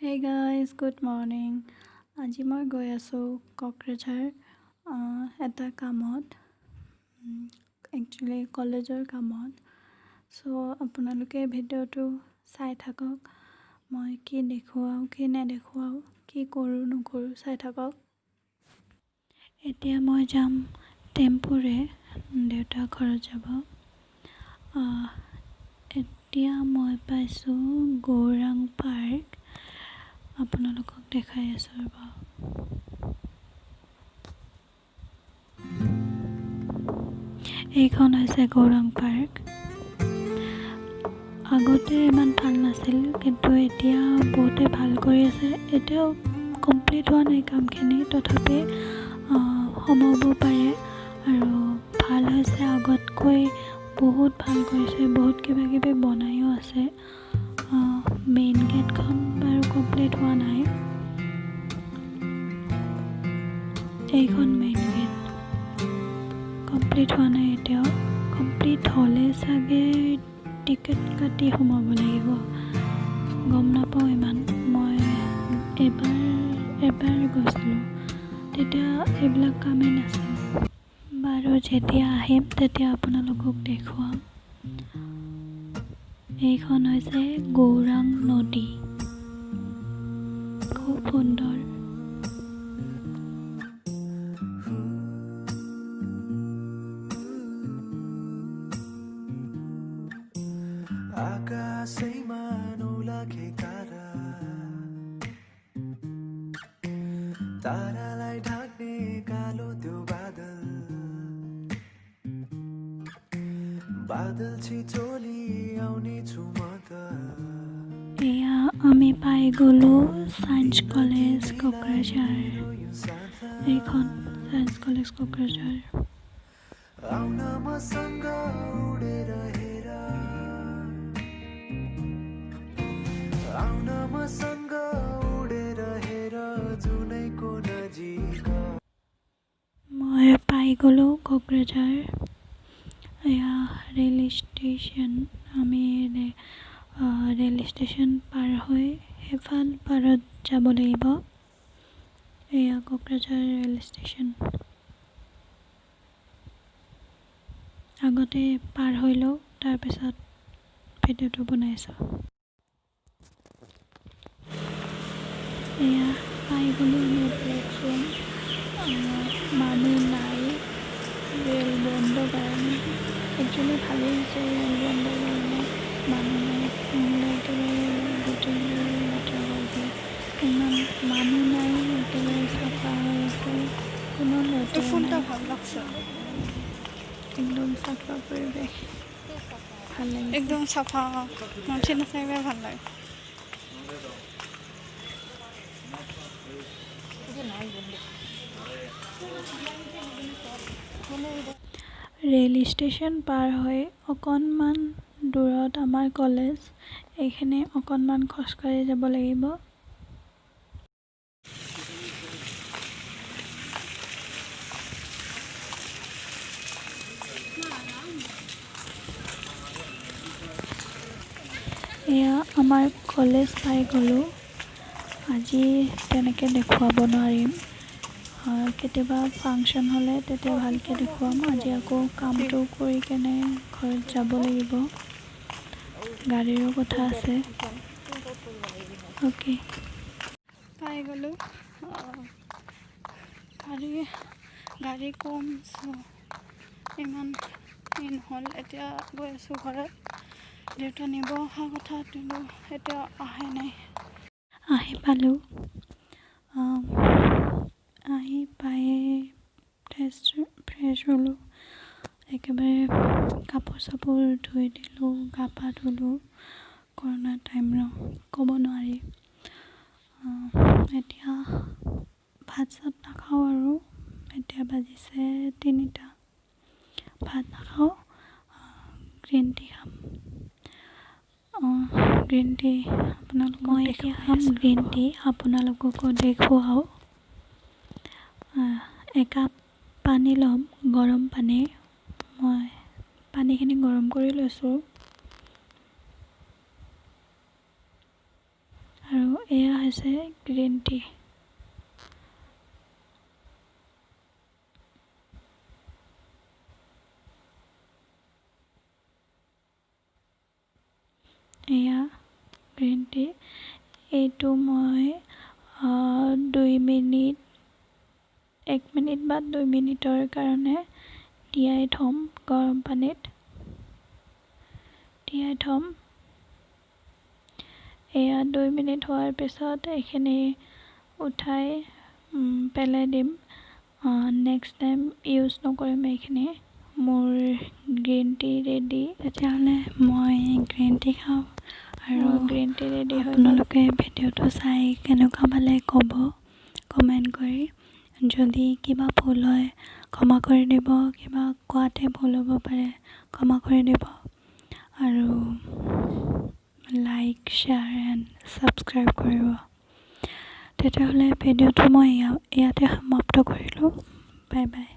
Hey guys, good morning. আজি মই গৈ আছোঁ কোকৰাঝাৰ এটা কামত একচুৱেলি কলেজৰ কামত চ' আপোনালোকে ভিডিঅ'টো চাই থাকক মই কি দেখুৱাওঁ কি নেদেখুৱাওঁ কি কৰোঁ নকৰোঁ চাই থাকক এতিয়া মই যাম টেম্পুৰে দেউতা ঘৰত যাব এতিয়া মই পাইছোঁ গৌৰাং পাৰ্ক আপোনালোকক দেখাই আছোঁ ৰ'ব এইখন হৈছে গৌৰাং পাৰ্ক আগতে ইমান ভাল নাছিল কিন্তু এতিয়া বহুতে ভাল কৰি আছে এতিয়াও কমপ্লিট হোৱা নাই কামখিনি তথাপি সোমাব পাৰে আৰু ভাল হৈছে আগতকৈ বহুত ভাল কৰিছে বহুত কিবা কিবি বনাইও আছে মেইন গেটখন বাৰু কমপ্লিট হোৱা নাই এইখন মেইন গেট কমপ্লিট হোৱা নাই এতিয়াও কমপ্লিট হ'লে চাগে টিকেট কাটি সোমাব লাগিব গম নাপাওঁ ইমান মই এবাৰ গৈছিলোঁ তেতিয়া এইবিলাক কামেই নাছিল বাৰু যেতিয়া আহিম তেতিয়া আপোনালোকক দেখুৱাম এইখন হৈছে গৌৰাং নদী খুব সুন্দৰ आकाशैमा नौलाखे तारालाई ढाक्ने कालो त्यो बादल छिचोली आउने छु म त এয়া আমি পাই গ'লো সায়েন্স কলেজ কোকৰাঝাৰ এইখন সায়েন্স কলেজ কোকৰাঝাৰ आउन मसँग उडेर हेर आउन मसँग उडेर हेर जुनैको नजिक মই পাই গ'লো কোকৰাঝাৰ এয়া ৰেল ষ্টেচন আমি ৰেল ষ্টেচন পাৰ হৈ সেইফাল পাৰত যাব লাগিব এয়া কোকৰাঝাৰ ৰেল ষ্টেচন আগতে পাৰ হৈ লওঁ তাৰপিছত ভিডিঅ'টো বনাইছোঁ এয়া পাই গ'লো আমি প্লেটফৰ্ম মানুহ নাই ৰেল বন্ধ কাৰণে একচুৱেলি ভালেই হৈছে ৰেল বন্ধ কাৰণে মানুহ নাই নহ'লে একেবাৰে গোটেই লেতেৰা হৈ যায় ইমান মানুহ নাই একেবাৰে চাফা হৈ আছে কোনো লেতেৰা নাই ভাল লাগছে একদম চাফা পৰিৱেশ ভাল লাগিছে একদম চাফা মানুহ নাথাকিলে ভাল লাগে ৰেল ষ্টেচন পাৰ হৈ অকণমান দূৰত আমাৰ কলেজ এইখিনি অকণমান খোজকাঢ়ি যাব লাগিব এয়া আমাৰ কলেজ পাই গ'লোঁ আজি তেনেকৈ দেখুৱাব নোৱাৰিম কেতিয়াবা ফাংচন হ'লে তেতিয়া ভালকৈ দেখুৱাম আজি আকৌ কামটো কৰি কেনে ঘৰত যাব লাগিব গাড়ীৰো কথা আছে অ'কে পাই গ'লোঁ গাড়ী কম ইমান নহ'ল এতিয়া গৈ আছোঁ ঘৰত দেউতা নিব অহা কথা কিন্তু এতিয়া অহাই নাই আহি পালোঁ আহি পায়ে ফ্ৰেছ হ'লোঁ একেবাৰে কাপোৰ চাপোৰ ধুই দিলোঁ গা পা ধুলোঁ কৰোণা টাইম ক'ব নোৱাৰি এতিয়া ভাত চাত নাখাওঁ আৰু এতিয়া বাজিছে 3টা ভাত নাখাওঁ গ্ৰীণ টি খাম গ্ৰীণ টি মই এতিয়া খাম গ্ৰীণ টি আপোনালোককো দেখুৱাওঁ একাপ পানী ল'ম গৰম পানী মই পানীখিনি গৰম কৰি লৈছোঁ আৰু এয়া হৈছে গ্ৰীণ টি। এয়া গ্ৰীণ টি। এইটো মই 1 মিনিট বা 2 মিনিটৰ কাৰণে তিয়াই থ'ম গৰম পানীত। এয়া 2 মিনিট হোৱাৰ পিছত এইখিনি উঠাই পেলাই দিম। নেক্সট টাইম ইউজ নকৰিম এইখিনি। মোৰ গ্ৰীণ টি ৰেডি। তেতিয়াহ'লে মই গ্ৰীণ টি খাওঁ আৰু গ্ৰীণ টি ৰেডি হৈ গ'ল। আপোনালোকে ভিডিঅ'টো চাই কেনেকুৱা পালে ক'ব কমেণ্ট কৰি। যদি কিবা ভুল হয় ক্ষমা কৰি দিব, কিবা কোৱাতে ভুল হ'ব পাৰে ক্ষমা কৰি দিব, আৰু লাইক, শ্বেয়াৰ এণ্ড ছাবস্ক্ৰাইব কৰিব। তেতিয়াহ'লে ভিডিঅ'টো মই ইয়াতে সমাপ্ত কৰিলোঁ। Bye bye.